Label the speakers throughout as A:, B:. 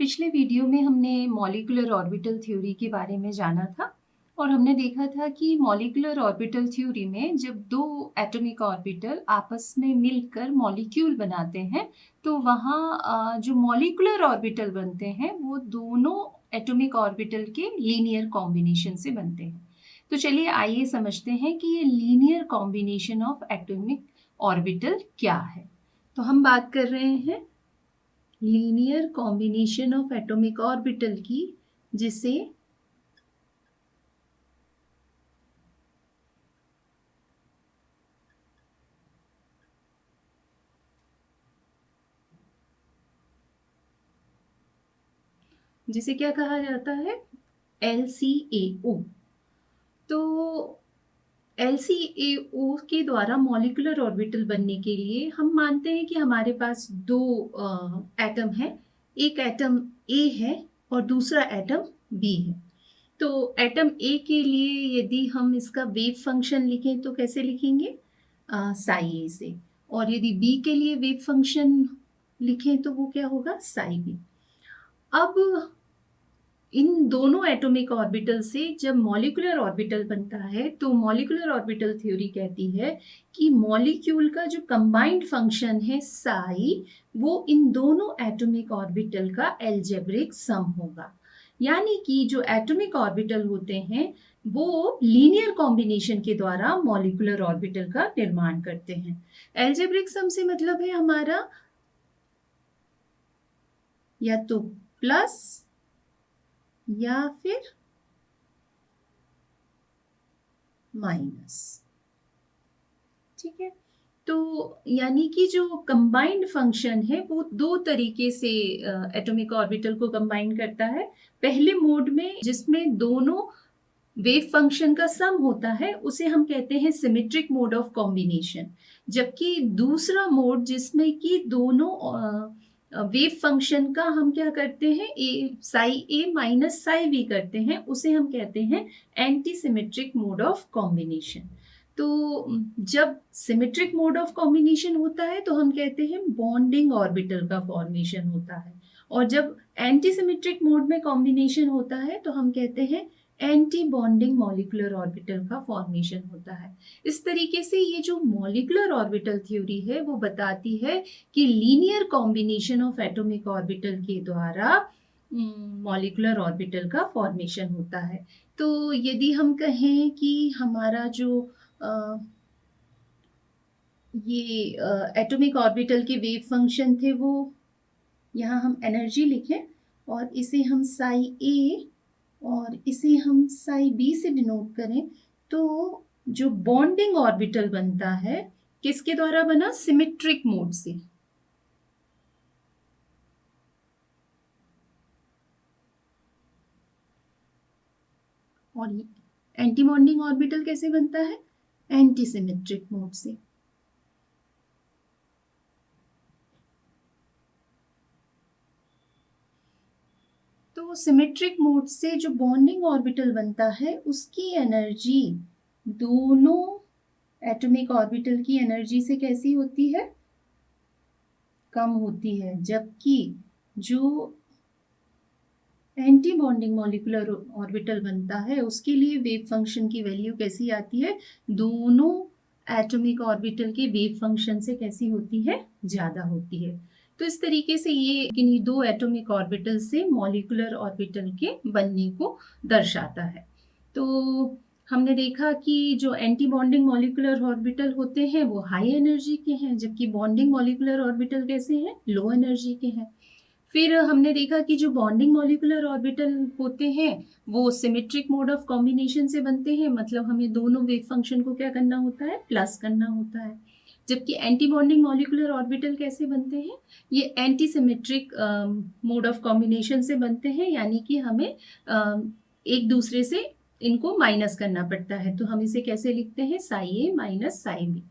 A: पिछले वीडियो में हमने मॉलिक्यूलर ऑर्बिटल थ्योरी के बारे में जाना था और हमने देखा था कि मॉलिक्यूलर ऑर्बिटल थ्योरी में जब दो एटॉमिक ऑर्बिटल आपस में मिलकर मॉलिक्यूल बनाते हैं तो वहाँ जो मॉलिक्यूलर ऑर्बिटल बनते हैं वो दोनों एटॉमिक ऑर्बिटल के लीनियर कॉम्बिनेशन से बनते हैं। तो चलिए आइए समझते हैं कि ये linear combination of atomic orbital क्या है। तो हम बात कर रहे हैं linear combination of atomic orbital की, जिसे क्या कहा जाता है, LCAO। तो LCAO के द्वारा मॉलिक्यूलर ऑर्बिटल बनने के लिए हम मानते हैं कि हमारे पास दो एटम है, एक एटम A है और दूसरा एटम B है। तो एटम A के लिए यदि हम इसका वेव फंक्शन लिखें तो कैसे लिखेंगे, साई A से, और यदि B के लिए वेव फंक्शन लिखें तो वो क्या होगा, साई B। अब इन दोनों एटॉमिक ऑर्बिटल से जब मॉलिक्यूलर ऑर्बिटल बनता है तो मॉलिक्यूलर ऑर्बिटल थ्योरी कहती है कि मॉलिक्यूल का जो कंबाइंड फंक्शन है साई, वो इन दोनों एटॉमिक ऑर्बिटल का एल्जेब्रिक सम होगा। यानी कि जो एटॉमिक ऑर्बिटल होते हैं वो लीनियर कॉम्बिनेशन के द्वारा मॉलिक्यूलर ऑर्बिटल का निर्माण करते हैं। एल्जेब्रिक सम से मतलब है हमारा या तो प्लस या फिर माइनस, ठीक है। तो यानी कि जो कंबाइंड फंक्शन है वो दो तरीके से एटॉमिक ऑर्बिटल को कंबाइन करता है। पहले मोड में जिसमें दोनों वेव फंक्शन का सम होता है उसे हम कहते हैं सिमेट्रिक मोड ऑफ कॉम्बिनेशन, जबकि दूसरा मोड जिसमें कि दोनों वेव फंक्शन का हम क्या करते हैं, साई ए माइनस साई बी करते हैं, उसे हम कहते हैं anti symmetric mode of combination. तो जब सिमेट्रिक मोड ऑफ कॉम्बिनेशन होता है तो हम कहते हैं बॉन्डिंग ऑर्बिटल का फॉर्मेशन होता है, और जब एंटी सिमेट्रिक मोड में कॉम्बिनेशन होता है तो हम कहते हैं एंटी बॉन्डिंग मॉलिक्यूलर ऑर्बिटल का फॉर्मेशन होता है। इस तरीके से ये जो मॉलिक्यूलर ऑर्बिटल थ्योरी है वो बताती है कि linear combination of atomic orbital के द्वारा मॉलिक्यूलर ऑर्बिटल का फॉर्मेशन होता है। तो यदि हम कहें कि हमारा जो ये एटॉमिक ऑर्बिटल के वेव फंक्शन थे वो यहाँ हम एनर्जी लिखें और इसे हम साई ए और इसे हम साई बी से डिनोट करें, तो जो बॉन्डिंग ऑर्बिटल बनता है किसके द्वारा बना, सिमेट्रिक मोड से। और एंटी बॉन्डिंग ऑर्बिटल कैसे बनता है, एंटी सिमेट्रिक मोड से। तो सिमेट्रिक मोड से जो बॉन्डिंग ऑर्बिटल बनता है उसकी एनर्जी दोनों एटॉमिक ऑर्बिटल की एनर्जी से कैसी होती है, कम होती है, जबकि जो एंटी बॉन्डिंग मॉलिक्यूलर ऑर्बिटल बनता है उसके लिए वेव फंक्शन की वैल्यू कैसी आती है, दोनों एटॉमिक ऑर्बिटल के वेव फंक्शन से कैसी होती है, ज्यादा होती है। तो इस तरीके से ये किन्हीं दो एटॉमिक ऑर्बिटल से मॉलिक्यूलर ऑर्बिटल के बनने को दर्शाता है। तो हमने देखा कि जो एंटी बॉन्डिंग मॉलिक्यूलर ऑर्बिटल होते हैं वो हाई एनर्जी के हैं, जबकि बॉन्डिंग मॉलिक्यूलर ऑर्बिटल कैसे हैं, लो एनर्जी के हैं। फिर हमने देखा कि जो बॉन्डिंग मॉलिक्यूलर ऑर्बिटल होते हैं वो सिमेट्रिक मोड ऑफ कॉम्बिनेशन से बनते हैं, मतलब हमें दोनों वेव फंक्शन को क्या करना होता है, प्लस करना होता है। जबकि एंटी बॉन्डिंग मॉलिक्यूलर ऑर्बिटल कैसे बनते हैं, ये anti symmetric mode of combination से बनते हैं, यानी कि हमें एक दूसरे से इनको माइनस करना पड़ता है। तो हम इसे कैसे लिखते हैं, साई ए माइनस साई बी।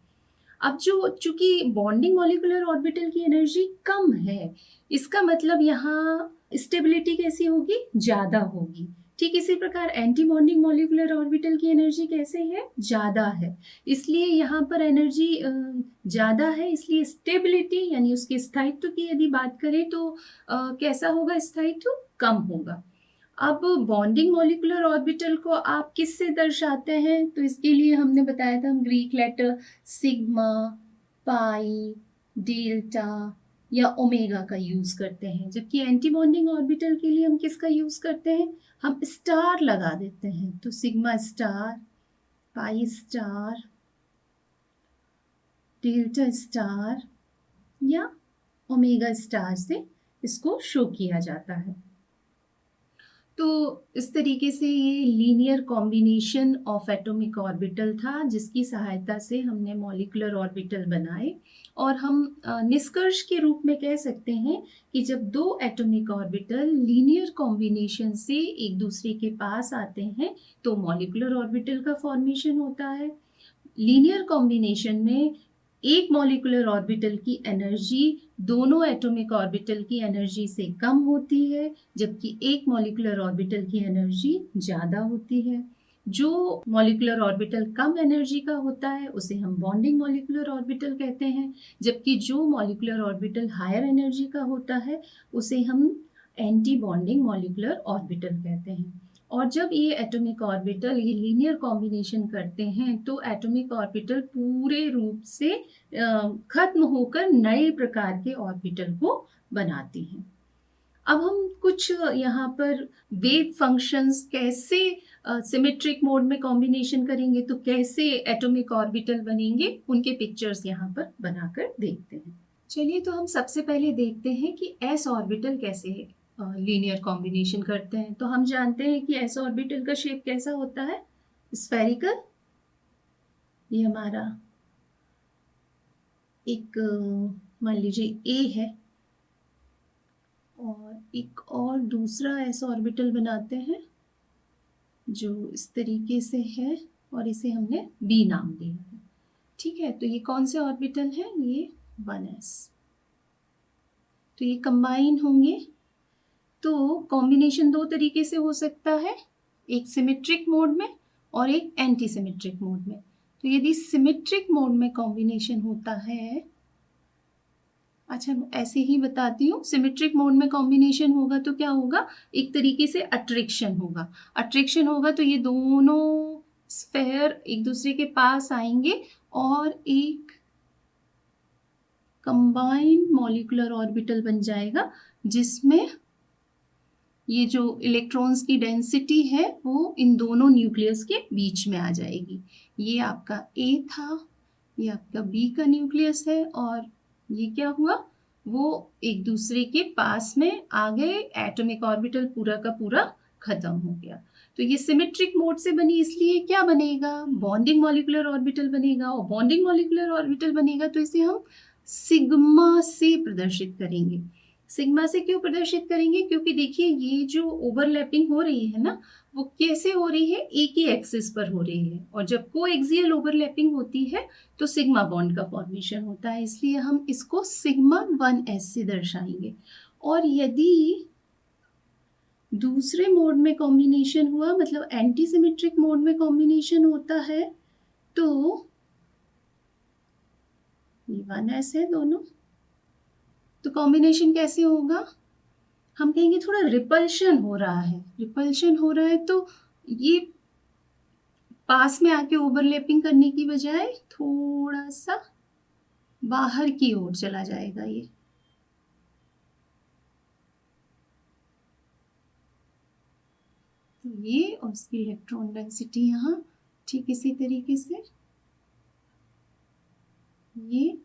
A: अब जो चूंकि बॉन्डिंग मॉलिक्यूलर ऑर्बिटल की एनर्जी कम है, इसका मतलब यहाँ स्टेबिलिटी कैसी होगी, ज्यादा होगी, ठीक इसी प्रकार एंटी बॉन्डिंग मॉलिक्यूलर ऑर्बिटल की एनर्जी कैसे है, ज़्यादा है, इसलिए यहाँ पर एनर्जी ज़्यादा है, इसलिए स्टेबिलिटी यानी उसके स्थायित्व की यदि बात करें तो कैसा होगा, स्थायित्व कम होगा। अब बॉन्डिंग मॉलिक्यूलर ऑर्बिटल को आप किससे दर्शाते हैं, तो इसके लिए हमने बताया था हम ग्रीक लेटर सिग्मा, पाई, डेल्टा या ओमेगा का यूज़ करते हैं, जबकि एंटी बॉन्डिंग ऑर्बिटल के लिए हम किसका यूज़ करते हैं, हम स्टार लगा देते हैं। तो sigma star, pi star, delta star या ओमेगा स्टार से इसको शो किया जाता है। तो इस तरीके से ये linear combination of atomic orbital था, जिसकी सहायता से हमने मॉलिक्यूलर ऑर्बिटल बनाए। और हम निष्कर्ष के रूप में कह सकते हैं कि जब दो एटॉमिक ऑर्बिटल लीनियर कॉम्बिनेशन से एक दूसरे के पास आते हैं तो मॉलिक्यूलर ऑर्बिटल का फॉर्मेशन होता है। लीनियर कॉम्बिनेशन में एक मॉलिक्यूलर ऑर्बिटल की एनर्जी दोनों एटॉमिक ऑर्बिटल की एनर्जी से कम होती है, जबकि एक मॉलिक्यूलर ऑर्बिटल की एनर्जी ज़्यादा होती है। जो मॉलिक्यूलर ऑर्बिटल कम एनर्जी का होता है उसे हम बॉन्डिंग मॉलिक्यूलर ऑर्बिटल कहते हैं, जबकि जो मॉलिक्यूलर ऑर्बिटल हायर एनर्जी का होता है उसे हम एंटी बॉन्डिंग मॉलिक्यूलर ऑर्बिटल कहते हैं। और जब ये एटॉमिक ऑर्बिटल ये लीनियर कॉम्बिनेशन करते हैं तो एटॉमिक ऑर्बिटल पूरे रूप से खत्म होकर नए प्रकार के ऑर्बिटल को बनाती हैं। अब हम कुछ यहाँ पर वेव फंक्शंस कैसे सिमेट्रिक मोड में कॉम्बिनेशन करेंगे तो कैसे एटॉमिक ऑर्बिटल बनेंगे उनके पिक्चर्स यहाँ पर बनाकर देखते हैं। चलिए तो हम सबसे पहले देखते हैं कि एस ऑर्बिटल कैसे लीनियर कॉम्बिनेशन करते हैं। तो हम जानते हैं कि एस ऑर्बिटल का शेप कैसा होता है, स्फेरिकल। ये हमारा एक मान लीजिए ए है और एक और दूसरा एस ऑर्बिटल बनाते हैं जो इस तरीके से है और इसे हमने बी नाम दिया है। ठीक है, तो ये कौन से ऑर्बिटल हैं, ये 1s। तो ये कंबाइन होंगे। तो कॉम्बिनेशन दो तरीके से हो सकता है, एक सिमेट्रिक मोड में और एक एंटी सिमेट्रिक मोड में। तो यदि सिमेट्रिक मोड में कॉम्बिनेशन होता है, अच्छा ऐसे ही बताती हूँ, सिमेट्रिक मोड में कॉम्बिनेशन होगा तो क्या होगा, एक तरीके से अट्रैक्शन होगा। अट्रैक्शन होगा तो ये दोनों स्फेयर एक दूसरे के पास आएंगे और एक कंबाइंड मॉलिक्यूलर ऑर्बिटल बन जाएगा, जिसमें ये जो इलेक्ट्रॉन्स की डेंसिटी है वो इन दोनों न्यूक्लियस के बीच में आ जाएगी। ये आपका ए था, ये आपका बी का न्यूक्लियस है और ये क्या हुआ, वो एक दूसरे के पास में आ गए, एटॉमिक ऑर्बिटल पूरा का पूरा खत्म हो गया। तो ये सिमेट्रिक मोड से बनी, इसलिए क्या बनेगा, बॉन्डिंग मॉलिक्यूलर ऑर्बिटल बनेगा। और बॉन्डिंग मॉलिक्यूलर ऑर्बिटल बनेगा तो इसे हम सिग्मा से प्रदर्शित करेंगे। सिग्मा से क्यों प्रदर्शित करेंगे, क्योंकि देखिए ये जो ओवरलैपिंग हो रही है ना, वो कैसे हो रही है, एक ही एक्सिस पर हो रही है। और जब कोएक्सियल ओवरलैपिंग होती है तो सिग्मा बॉन्ड का फॉर्मेशन होता है, इसलिए हम इसको सिग्मा 1s से दर्शाएंगे। और यदि दूसरे मोड में कॉम्बिनेशन हुआ, मतलब एंटी सिमेट्रिक मोड में कॉम्बिनेशन होता है, तो ये 1s है दोनों, तो कॉम्बिनेशन कैसे होगा, हम कहेंगे थोड़ा रिपल्शन हो रहा है। रिपल्शन हो रहा है तो ये पास में आके ओवरलैपिंग करने की बजाय थोड़ा सा बाहर की ओर चला जाएगा ये। तो ये और इसकी इलेक्ट्रॉन डेंसिटी यहाँ ठीक इसी तरीके से, ये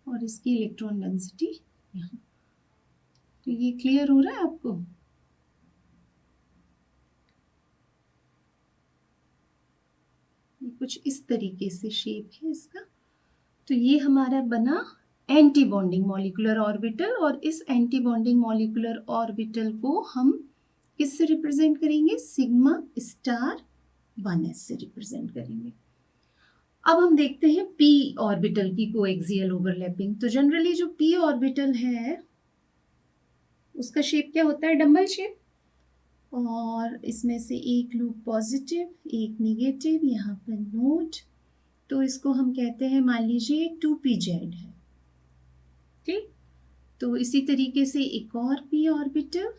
A: और इसकी इलेक्ट्रॉन डेंसिटी यहाँ। तो ये क्लियर हो रहा है आपको। ये कुछ इस तरीके से शेप है इसका। तो ये हमारा बना एंटी बॉन्डिंग मॉलिक्यूलर ऑर्बिटल, और इस एंटी बॉन्डिंग मॉलिक्यूलर ऑर्बिटल को हम किससे रिप्रेजेंट करेंगे, सिग्मा स्टार 1s से रिप्रेजेंट करेंगे। अब हम देखते हैं p ऑर्बिटल की कोएक्सियल ओवरलैपिंग। तो जनरली जो p ऑर्बिटल है उसका शेप क्या होता है, डबल शेप। और इसमें से एक लूप पॉजिटिव, एक निगेटिव, यहाँ पर नोड, तो इसको हम कहते हैं, मान लीजिए 2pz है, ठीक। तो इसी तरीके से एक और p ऑर्बिटल,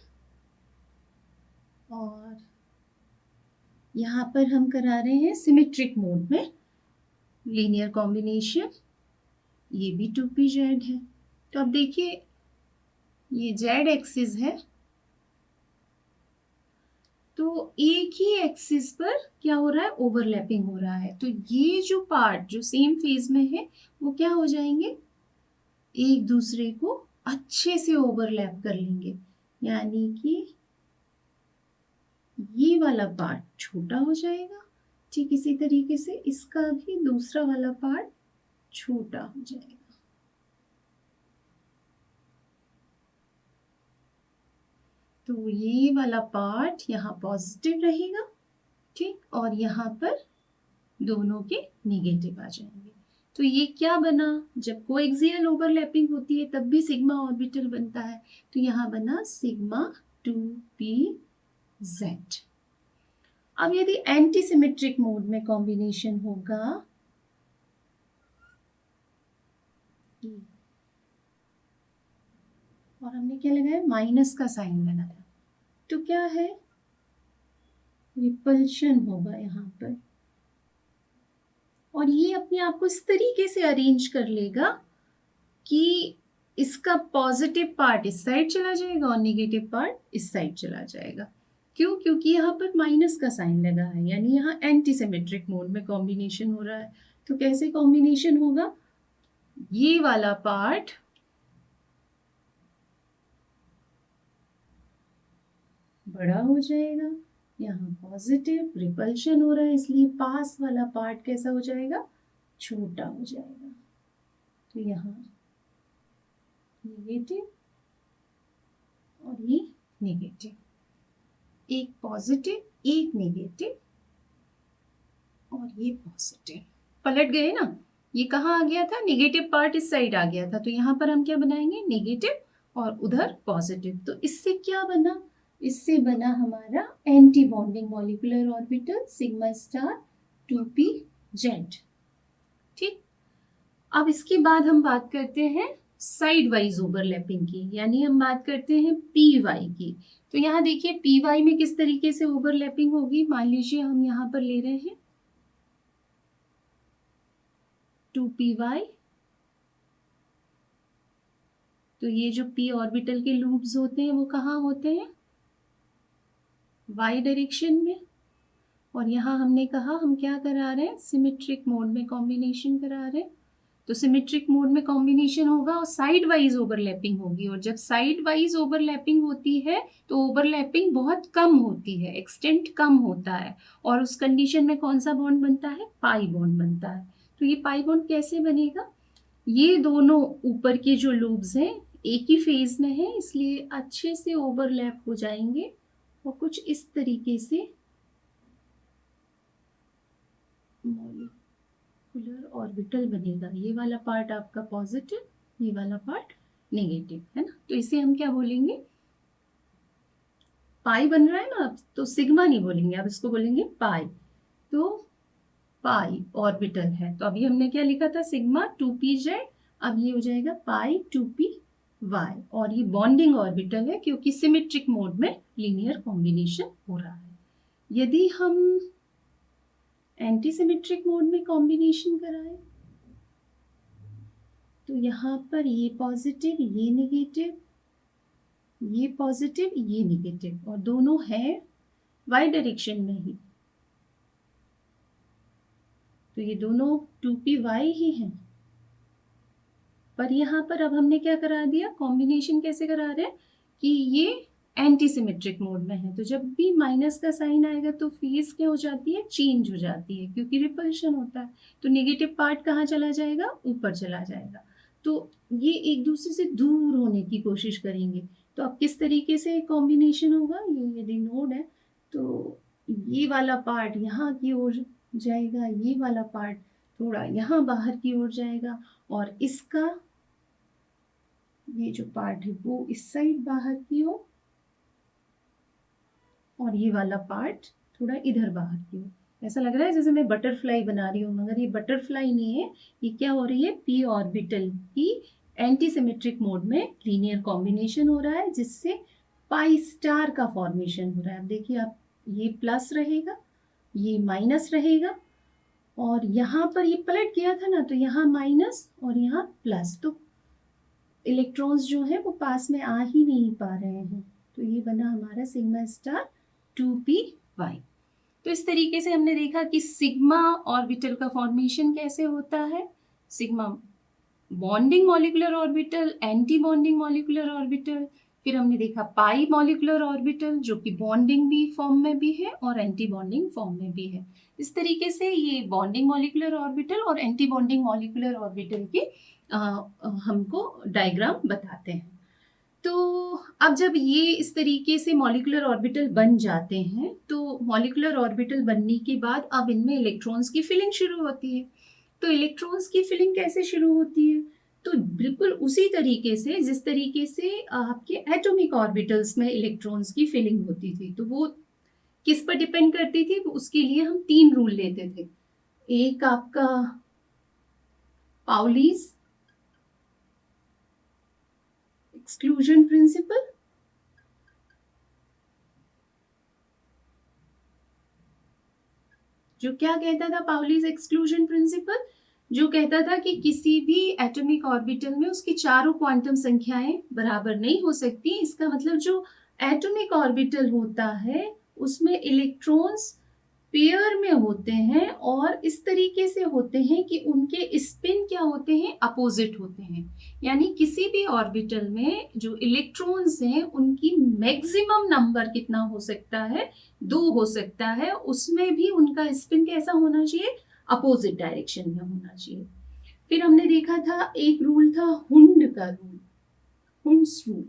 A: और यहाँ पर हम करा रहे हैं सिमेट्रिक मोड में लीनियर कॉम्बिनेशन, ये भी 2pz है। तो अब देखिए ये z एक्सिस है, तो एक ही एक्सिस पर क्या हो रहा है, ओवरलैपिंग हो रहा है। तो ये जो पार्ट जो सेम फेज में है वो क्या हो जाएंगे, एक दूसरे को अच्छे से ओवरलैप कर लेंगे, यानी कि ये वाला पार्ट छोटा हो जाएगा, ठीक इसी तरीके से इसका भी दूसरा वाला पार्ट छोटा हो जाएगा। तो ये वाला पार्ट यहाँ पॉजिटिव रहेगा, ठीक, और यहाँ पर दोनों के निगेटिव आ जाएंगे। तो ये क्या बना, जब कोएक्सियल ओवरलैपिंग होती है तब भी सिग्मा ऑर्बिटल बनता है, तो यहाँ बना सिग्मा 2pz। अब यदि एंटी सिमेट्रिक मोड में कॉम्बिनेशन होगा, और हमने क्या लगाया, माइनस का साइन लगाया, तो क्या है, रिपल्शन होगा यहाँ पर, और ये अपने आप को इस तरीके से अरेंज कर लेगा कि इसका पॉजिटिव पार्ट इस साइड चला जाएगा और नेगेटिव पार्ट इस साइड चला जाएगा। क्यों, क्योंकि यहाँ पर माइनस का साइन लगा है, यानी यहाँ एंटी सिमेट्रिक मोड में कॉम्बिनेशन हो रहा है। तो कैसे कॉम्बिनेशन होगा, ये वाला पार्ट बड़ा हो जाएगा, यहाँ पॉजिटिव, रिपल्शन हो रहा है इसलिए पास वाला पार्ट कैसा हो जाएगा, छोटा हो जाएगा। तो यहाँ नेगेटिव और ये नेगेटिव, एक पॉजिटिव एक नेगेटिव और ये पॉजिटिव, पलट गए ना, ये कहाँ आ गया था, नेगेटिव पार्ट इस साइड आ गया था, तो यहाँ पर हम क्या बनाएंगे, नेगेटिव और उधर पॉजिटिव। तो इससे क्या बना, इससे बना हमारा anti bonding molecular orbital sigma star 2pz, ठीक। अब इसके बाद हम बात करते हैं साइड वाइज ओवरलैपिंग की, यानी हम बात करते हैं पी वाई की। तो यहाँ देखिए पी वाई में किस तरीके से ओवरलैपिंग होगी, मान लीजिए हम यहाँ पर ले रहे हैं 2py, तो ये जो p ऑर्बिटल के लूप्स होते हैं वो कहाँ होते हैं, y डायरेक्शन में, और यहाँ हमने कहा हम क्या करा रहे हैं, सिमेट्रिक मोड में कॉम्बिनेशन करा रहे हैं। तो सिमेट्रिक मोड में कॉम्बिनेशन होगा और साइड वाइज ओवरलैपिंग होगी, और जब साइड वाइज ओवरलैपिंग होती है तो ओवरलैपिंग बहुत कम होती है, एक्सटेंट कम होता है, और उस कंडीशन में कौन सा बॉन्ड बनता है, पाई बॉन्ड बनता है। तो ये पाई बॉन्ड कैसे बनेगा, ये दोनों ऊपर के जो लूप्स हैं एक ही फेज में है, इसलिए अच्छे से ओवरलैप हो जाएंगे और कुछ इस तरीके से मॉलिक्यूलर ऑर्बिटल बनेगा। ये वाला पार्ट आपका पॉजिटिव, ये वाला पार्ट नेगेटिव, है ना। तो इसे हम क्या बोलेंगे, पाई बन रहा है ना, तो सिग्मा नहीं बोलेंगे, अब इसको बोलेंगे पाई। तो पाई ऑर्बिटल है, तो अभी हमने क्या लिखा था, सिग्मा 2pz, अब ये हो जाएगा पाई 2py, और ये बॉन्डिंग ऑर्बिटल है क्योंकि सिमेट्रिक मोड में लीनियर कॉम्बिनेशन हो रहा है। यदि हम एंटी सिमेट्रिक मोड में कॉम्बिनेशन कराएं तो यहाँ पर ये पॉजिटिव ये नेगेटिव, ये पॉजिटिव ये नेगेटिव, और दोनों है y डायरेक्शन में ही, तो ये दोनों 2py ही हैं। पर यहाँ पर अब हमने क्या करा दिया, कॉम्बिनेशन कैसे करा रहे हैं कि ये एंटी सिमेट्रिक मोड में है, तो जब भी माइनस का साइन आएगा तो फेज क्या हो जाती है, चेंज हो जाती है, क्योंकि रिपल्शन होता है। तो नेगेटिव पार्ट कहाँ चला जाएगा, ऊपर चला जाएगा। तो ये एक दूसरे से दूर होने की कोशिश करेंगे। तो अब किस तरीके से कॉम्बिनेशन होगा, ये यदि नोड है तो ये वाला पार्ट यहाँ की ओर जाएगा, ये वाला पार्ट थोड़ा यहाँ बाहर की ओर जाएगा, और इसका ये जो पार्ट है वो इस साइड बाहर की ओर, और ये वाला पार्ट थोड़ा इधर बाहर की ओर। ऐसा लग रहा है जैसे मैं बटरफ्लाई बना रही हूँ, मगर ये बटरफ्लाई नहीं है। ये क्या हो रही है, पी ऑर्बिटल की एंटी सिमेट्रिक मोड में लीनियर कॉम्बिनेशन हो रहा है, जिससे पाई स्टार का फॉर्मेशन हो रहा है। अब देखिए आप, ये प्लस रहेगा, ये माइनस रहेगा, और यहाँ पर ये पलट गया था ना, तो यहाँ माइनस और यहाँ प्लस, तो इलेक्ट्रॉन्स जो है वो पास में आ ही नहीं पा रहे हैं। तो ये बना हमारा सिग्मा स्टार 2p y। तो इस तरीके से हमने देखा कि सिग्मा ऑर्बिटल का फॉर्मेशन कैसे होता है। Sigma bonding molecular orbital, anti bonding molecular orbital, फिर हमने देखा पाई मॉलिक्यूलर ऑर्बिटल जो कि बॉन्डिंग भी फॉर्म में भी है और एंटी बॉन्डिंग फॉर्म में भी है। इस तरीके से ये बॉन्डिंग मॉलिक्यूलर ऑर्बिटल और एंटी बॉन्डिंग मॉलिक्यूलर ऑर्बिटल की हमको डायग्राम बताते हैं। तो अब जब ये इस तरीके से मॉलिक्यूलर ऑर्बिटल बन जाते हैं, तो मॉलिक्यूलर ऑर्बिटल बनने के बाद अब इनमें इलेक्ट्रॉन्स की फिलिंग शुरू होती है। तो इलेक्ट्रॉन्स की फिलिंग कैसे शुरू होती है, तो बिल्कुल उसी तरीके से जिस तरीके से आपके एटॉमिक ऑर्बिटल्स में इलेक्ट्रॉन्स की फिलिंग होती थी। तो वो किस पर डिपेंड करती थी, तो उसके लिए हम 3 रूल लेते थे। एक आपका पाउलीज एक्सक्लूजन प्रिंसिपल, जो क्या कहता था, पाउलीज एक्सक्लूजन प्रिंसिपल जो कहता था कि किसी भी एटॉमिक ऑर्बिटल में उसकी चारों क्वांटम संख्याएं बराबर नहीं हो सकती। इसका मतलब जो एटॉमिक ऑर्बिटल होता है उसमें इलेक्ट्रॉन्स पेयर में होते हैं, और इस तरीके से होते हैं कि उनके स्पिन क्या होते हैं, अपोजिट होते हैं। यानी किसी भी ऑर्बिटल में जो इलेक्ट्रॉन्स हैं उनकी मैक्सिमम नंबर कितना हो सकता है, 2 हो सकता है। उसमें भी उनका स्पिन कैसा होना चाहिए, अपोजिट डायरेक्शन में होना चाहिए। फिर हमने देखा था एक रूल था हुंड का rule, Hund's rule.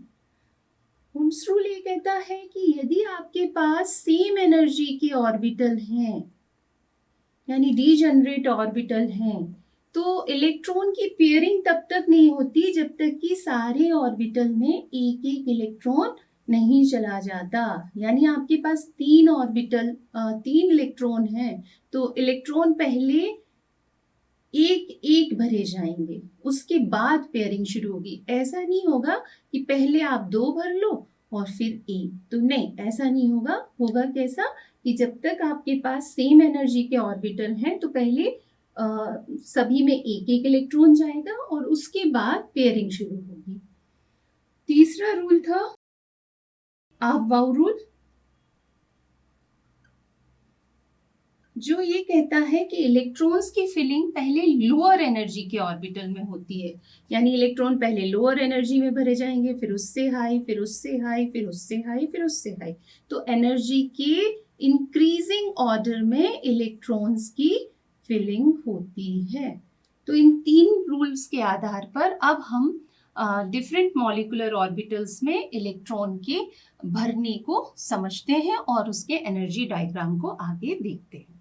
A: Hund's rule ये कहता है कि यदि आपके पास सेम एनर्जी के ऑर्बिटल हैं, यानी डीजनरेट ऑर्बिटल हैं, तो इलेक्ट्रॉन की पेयरिंग तब तक नहीं होती जब तक कि सारे ऑर्बिटल में एक एक इलेक्ट्रॉन नहीं चला जाता। यानी आपके पास 3 ऑर्बिटल 3 इलेक्ट्रॉन हैं, तो इलेक्ट्रॉन पहले एक एक भरे जाएंगे, उसके बाद पेयरिंग शुरू होगी। ऐसा नहीं होगा कि पहले आप 2 भर लो और फिर 1, तो नहीं, ऐसा नहीं होगा। होगा कैसा कि जब तक आपके पास सेम एनर्जी के ऑर्बिटल हैं तो पहले सभी में एक एक इलेक्ट्रॉन जाएगा और उसके बाद पेयरिंग शुरू होगी। तीसरा रूल था अफबाउ रूल, जो ये कहता है कि इलेक्ट्रॉन्स की फिलिंग पहले लोअर एनर्जी के ऑर्बिटल में होती है। यानी इलेक्ट्रॉन पहले लोअर एनर्जी में भरे जाएंगे, फिर उससे हाई, फिर उससे हाई, फिर उससे हाई, फिर उससे हाई। तो एनर्जी के इंक्रीजिंग ऑर्डर में इलेक्ट्रॉन्स की फिलिंग होती है। तो इन 3 रूल्स के आधार पर अब हम डिफरेंट मॉलिक्यूलर ऑर्बिटल्स में इलेक्ट्रॉन के भरने को समझते हैं और उसके एनर्जी डायग्राम को आगे देखते हैं।